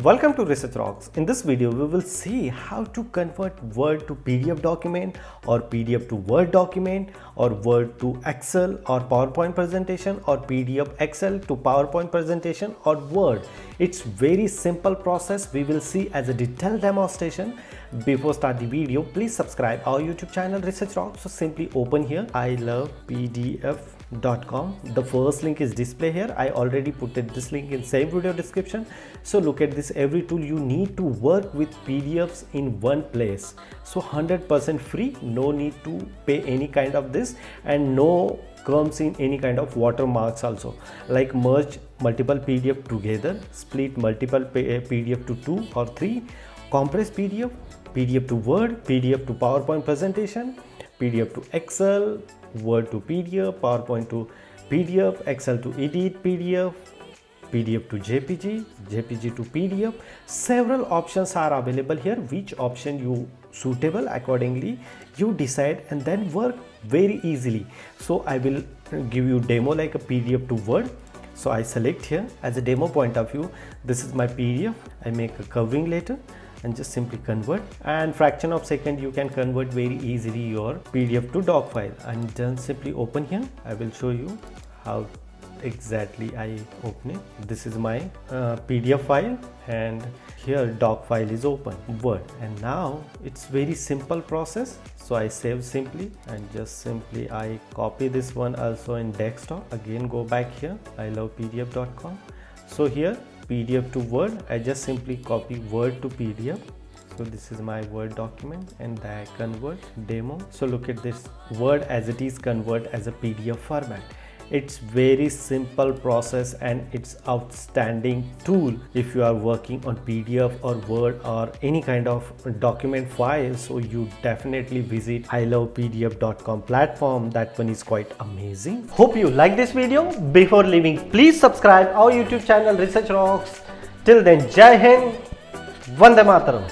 Welcome to Research Rocks. In this video, we will see how to convert Word to PDF document or PDF to Word document or Word to Excel or PowerPoint presentation or PDF Excel to PowerPoint presentation or Word. It's very simple process. We will see as a detailed demonstration. Before start the video, please subscribe our YouTube channel Research Rocks. So simply open here. I love PDF.com. The first link is display here. I already put this link in same video description. So look at this, every tool you need to work with PDFs in one place. So 100% free, no need to pay any kind of this, and no comes in any kind of watermarks also, like merge multiple PDF together, split multiple PDF to 2 or 3, compress PDF, PDF to Word, PDF to PowerPoint presentation, PDF to Excel, Word to PDF, PowerPoint to PDF, Excel to edit PDF, PDF to JPG, JPG to PDF. Several options are available here. Which option you suitable, accordingly you decide and then work very easily. So I will give you demo like a PDF to Word. So I select here as a demo point of view. This is my PDF. I make a covering letter and just simply convert, and fraction of second you can convert very easily your PDF to doc file, and then simply open here. I will show you how exactly I open it. This is my PDF file, and here doc file is open, Word, and now it's very simple process. So I save simply and just simply I copy this one also in desktop. Again go back here, I love PDF.com. So here PDF to Word, I just simply copy Word to PDF. So this is my Word document and I convert demo. So look at this, Word as it is convert as a PDF format. It's very simple process and it's outstanding tool if you are working on PDF or Word or any kind of document file. So you definitely visit ilovepdf.com platform. That one is quite amazing. Hope you like this video. Before leaving, please subscribe our YouTube channel Research Rocks. Till then, Jai Hind, Vande Mataram.